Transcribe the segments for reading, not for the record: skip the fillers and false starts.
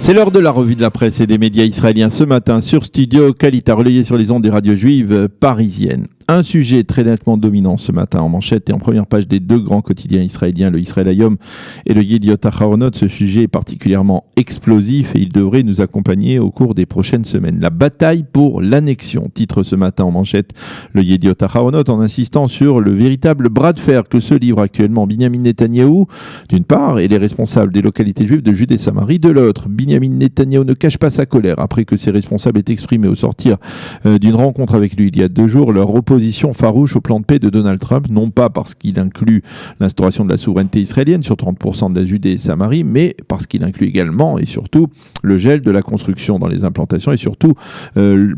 C'est l'heure de la revue de la presse et des médias israéliens ce matin sur Studio Kalita, relayé sur les ondes des radios juives parisiennes. Un sujet très nettement dominant ce matin en manchette et en première page des deux grands quotidiens israéliens, le Israël Hayom et le Yediot Aharonot. Ce sujet est particulièrement explosif et il devrait nous accompagner au cours des prochaines semaines. La bataille pour l'annexion, titre ce matin en manchette le Yediot Aharonot, en insistant sur le véritable bras de fer que se livre actuellement Binyamin Netanyahou d'une part et les responsables des localités juives de Judée et Samarie de l'autre. Binyamin Netanyahou ne cache pas sa colère après que ses responsables aient exprimé au sortir d'une rencontre avec lui il y a 2 jours leur opposition farouche au plan de paix de Donald Trump, non pas parce qu'il inclut l'instauration de la souveraineté israélienne sur 30% de la Judée et Samarie, mais parce qu'il inclut également et surtout le gel de la construction dans les implantations et surtout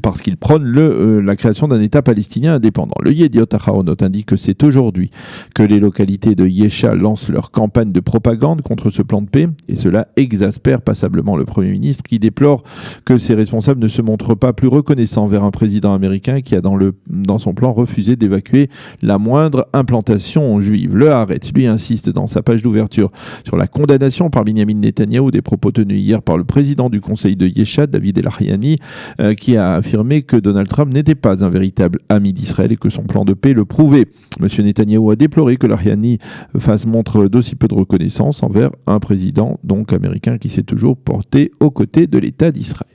parce qu'il prône la création d'un État palestinien indépendant. Le Yediot Aharonot indique que c'est aujourd'hui que les localités de Yesha lancent leur campagne de propagande contre ce plan de paix et cela exaspère passablement le Premier ministre qui déplore que ses responsables ne se montrent pas plus reconnaissants vers un président américain qui a dans son plan refusé d'évacuer la moindre implantation juive. Le Haaretz, lui, insiste dans sa page d'ouverture sur la condamnation par Binyamin Netanyahou des propos tenus hier par le président du conseil de Yesha, David El-Ariani, qui a affirmé que Donald Trump n'était pas un véritable ami d'Israël et que son plan de paix le prouvait. Monsieur Netanyahou a déploré que l'Ariani fasse montre d'aussi peu de reconnaissance envers un président donc américain qui s'est toujours porté aux côtés de l'État d'Israël.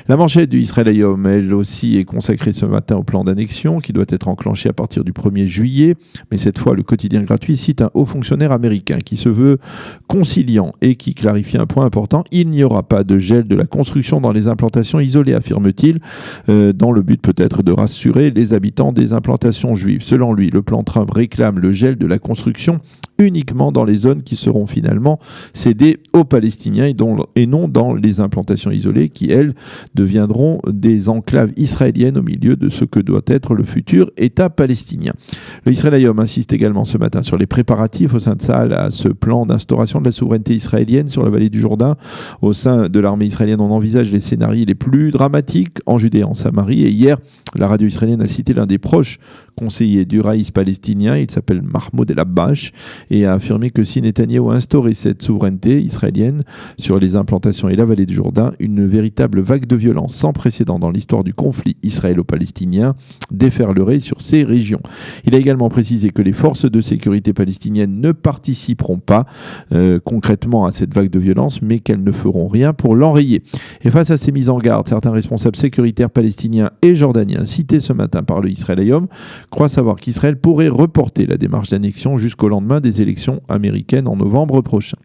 La manchette du Israël Hayom, elle aussi, est consacrée ce matin au plan d'annexion qui doit être enclenché à partir du 1er juillet. Mais cette fois, le quotidien gratuit cite un haut fonctionnaire américain qui se veut conciliant et qui clarifie un point important. Il n'y aura pas de gel de la construction dans les implantations isolées, affirme-t-il, dans le but peut-être de rassurer les habitants des implantations juives. Selon lui, le plan Trump réclame le gel de la construction uniquement dans les zones qui seront finalement cédées aux Palestiniens et non dans les implantations isolées qui, elles, deviendront des enclaves israéliennes au milieu de ce que doit être le futur État palestinien. Le Israël Hayom insiste également ce matin sur les préparatifs au sein de Tsahal à ce plan d'instauration de la souveraineté israélienne sur la vallée du Jourdain. Au sein de l'armée israélienne, on envisage les scénarios les plus dramatiques en Judée et en Samarie. Et hier, la radio israélienne a cité l'un des proches conseillers du raïs palestinien, il s'appelle Mahmoud El-Abbash, et a affirmé que si Netanyahou instaurait cette souveraineté israélienne sur les implantations et la vallée du Jourdain, une véritable vague de violence sans précédent dans l'histoire du conflit israélo-palestinien déferlerait sur ces régions. Il a également précisé que les forces de sécurité palestiniennes ne participeront pas concrètement à cette vague de violence, mais qu'elles ne feront rien pour l'enrayer. Et face à ces mises en garde, certains responsables sécuritaires palestiniens et jordaniens cités ce matin par le Israël Hayom croient savoir qu'Israël pourrait reporter la démarche d'annexion jusqu'au lendemain des élections américaines en novembre prochain.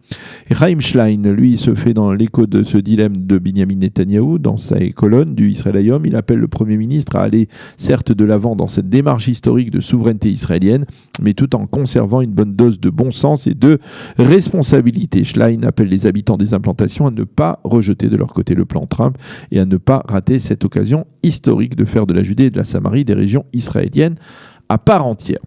Et Chaim Schlein, lui, se fait dans l'écho de ce dilemme de Binyamin Netanyahou dans sa colonne du Israël Hayom. Il appelle le Premier ministre à aller certes de l'avant dans cette démarche historique de souveraineté israélienne, mais tout en conservant une bonne dose de bon sens et de responsabilité. Schlein appelle les habitants des implantations à ne pas rejeter de leur côté le plan Trump et à ne pas rater cette occasion historique de faire de la Judée et de la Samarie des régions israéliennes à part entière.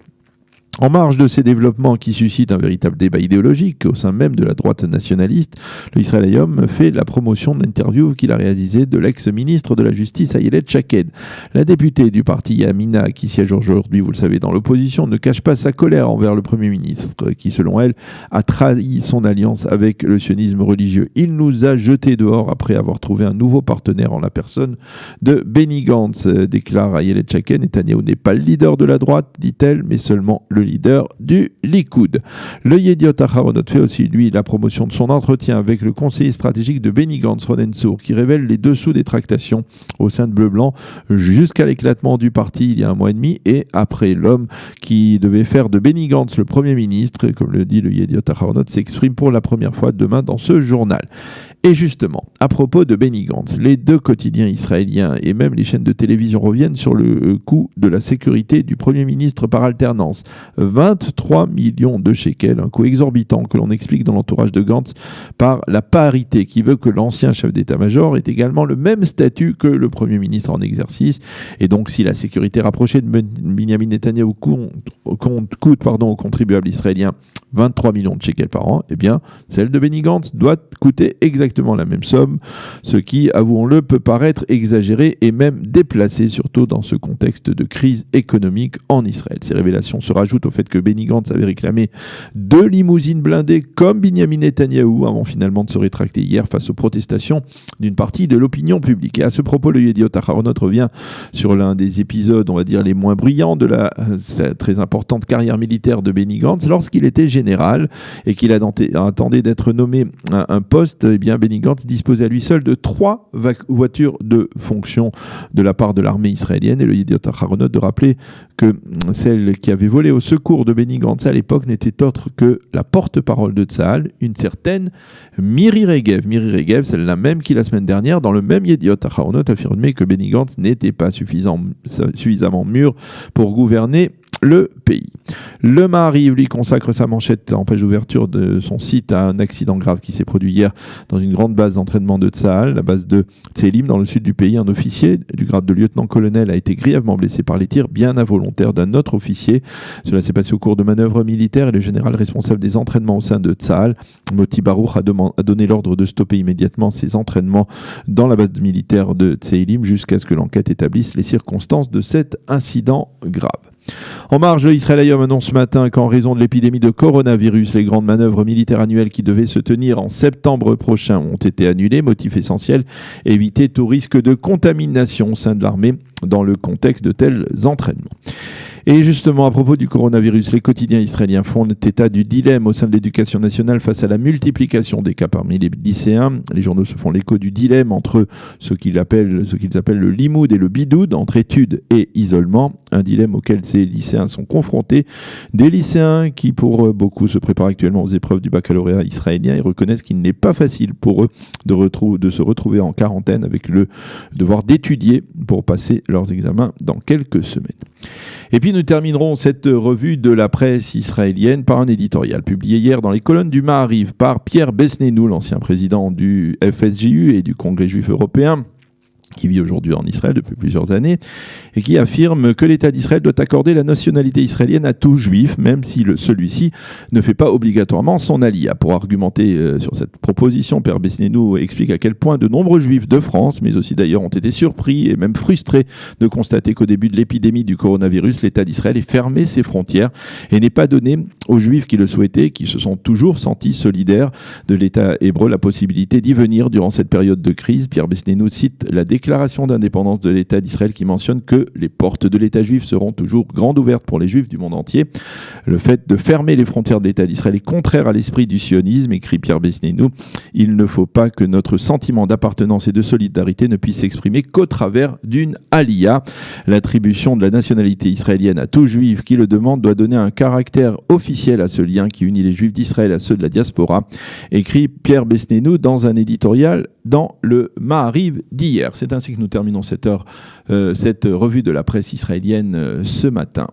En marge de ces développements qui suscitent un véritable débat idéologique au sein même de la droite nationaliste, le Israël Hayom fait la promotion de l'interview qu'il a réalisée de l'ex-ministre de la Justice Ayelet Shaked. La députée du parti Yamina, qui siège aujourd'hui, vous le savez, dans l'opposition, ne cache pas sa colère envers le Premier ministre, qui, selon elle, a trahi son alliance avec le sionisme religieux. Il nous a jetés dehors après avoir trouvé un nouveau partenaire en la personne de Benny Gantz, déclare Ayelet Shaked. Netanyahou n'est pas le leader de la droite, dit-elle, mais seulement le leader du Likoud. Le Yediot Aharonot fait aussi, lui, la promotion de son entretien avec le conseiller stratégique de Benny Gantz, Ronen Sour, qui révèle les dessous des tractations au sein de Bleu-Blanc jusqu'à l'éclatement du parti il y a 1 mois et demi et après. L'homme qui devait faire de Benny Gantz le Premier ministre, comme le dit le Yediot Aharonot, s'exprime pour la première fois demain dans ce journal. Et justement, à propos de Benny Gantz, les 2 quotidiens israéliens et même les chaînes de télévision reviennent sur le coût de la sécurité du Premier ministre par alternance. 23 millions de shekels, un coût exorbitant que l'on explique dans l'entourage de Gantz par la parité qui veut que l'ancien chef d'état-major ait également le même statut que le Premier ministre en exercice. Et donc, si la sécurité rapprochée de Binyamin Netanyahou coûte aux contribuables israéliens 23 millions de shekels par an, eh bien, celle de Benny Gantz doit coûter exactement la même somme, ce qui, avouons-le, peut paraître exagéré et même déplacé, surtout dans ce contexte de crise économique en Israël. Ces révélations se rajoutent au fait que Benny Gantz avait réclamé 2 limousines blindées comme Binyamin Netanyahou avant finalement de se rétracter hier face aux protestations d'une partie de l'opinion publique. Et à ce propos, le Yediot Aharonot revient sur l'un des épisodes, on va dire, les moins brillants de la très importante carrière militaire de Benny Gantz lorsqu'il était général et qu'il attendait d'être nommé à un poste. Eh bien, Benny Gantz disposait à lui seul de 3 voitures de fonction de la part de l'armée israélienne. Et le Yediot Aharonot de rappeler que celle qui avait volé au secours de Benny Gantz à l'époque n'était autre que la porte-parole de Tsahal, une certaine Miri Regev. Miri Regev, celle-là même qui la semaine dernière, dans le même Yediot Aharonot, affirmait que Benny Gantz n'était pas suffisamment mûr pour gouverner le pays. Le Maariv lui consacre sa manchette en page d'ouverture de son site à un accident grave qui s'est produit hier dans une grande base d'entraînement de Tsahal, la base de Tselim, dans le sud du pays. Un officier du grade de lieutenant-colonel a été grièvement blessé par les tirs bien involontaires d'un autre officier. Cela s'est passé au cours de manœuvres militaires et le général responsable des entraînements au sein de Tsahal, Moti Baruch, a donné l'ordre de stopper immédiatement ces entraînements dans la base militaire de Tselim jusqu'à ce que l'enquête établisse les circonstances de cet incident grave. En marge, Israël Hayom annonce ce matin qu'en raison de l'épidémie de coronavirus, les grandes manœuvres militaires annuelles qui devaient se tenir en septembre prochain ont été annulées. Motif essentiel, éviter tout risque de contamination au sein de l'armée dans le contexte de tels entraînements. Et justement, à propos du coronavirus, les quotidiens israéliens font état du dilemme au sein de l'éducation nationale face à la multiplication des cas parmi les lycéens. Les journaux se font l'écho du dilemme entre ce qu'ils appellent le limoud et le bidoud, entre études et isolement, un dilemme auquel ces lycéens sont confrontés. Des lycéens qui, pour beaucoup, se préparent actuellement aux épreuves du baccalauréat israélien et reconnaissent qu'il n'est pas facile pour eux de se retrouver en quarantaine avec le devoir d'étudier pour passer leurs examens dans quelques semaines. Et puis nous terminerons cette revue de la presse israélienne par un éditorial publié hier dans les colonnes du Maariv par Pierre Besnénou, l'ancien président du FSJU et du Congrès juif européen, qui vit aujourd'hui en Israël depuis plusieurs années, et qui affirme que l'État d'Israël doit accorder la nationalité israélienne à tout juif, même si celui-ci ne fait pas obligatoirement son alia. Pour argumenter sur cette proposition, Pierre Besnénou explique à quel point de nombreux juifs de France, mais aussi d'ailleurs, ont été surpris et même frustrés de constater qu'au début de l'épidémie du coronavirus, l'État d'Israël ait fermé ses frontières et n'ait pas donné aux juifs qui le souhaitaient, qui se sont toujours sentis solidaires de l'État hébreu, la possibilité d'y venir durant cette période de crise. Pierre Besnénou cite la déclaration d'indépendance de l'État d'Israël qui mentionne que les portes de l'État juif seront toujours grandes ouvertes pour les juifs du monde entier. Le fait de fermer les frontières de l'État d'Israël est contraire à l'esprit du sionisme, écrit Pierre Besnénou. Il ne faut pas que notre sentiment d'appartenance et de solidarité ne puisse s'exprimer qu'au travers d'une alia. L'attribution de la nationalité israélienne à tout juif qui le demande doit donner un caractère officiel à ce lien qui unit les juifs d'Israël à ceux de la diaspora, écrit Pierre Besnénou dans un éditorial dans le Maariv d'hier. C'est ainsi que nous terminons cette revue de la presse israélienne ce matin.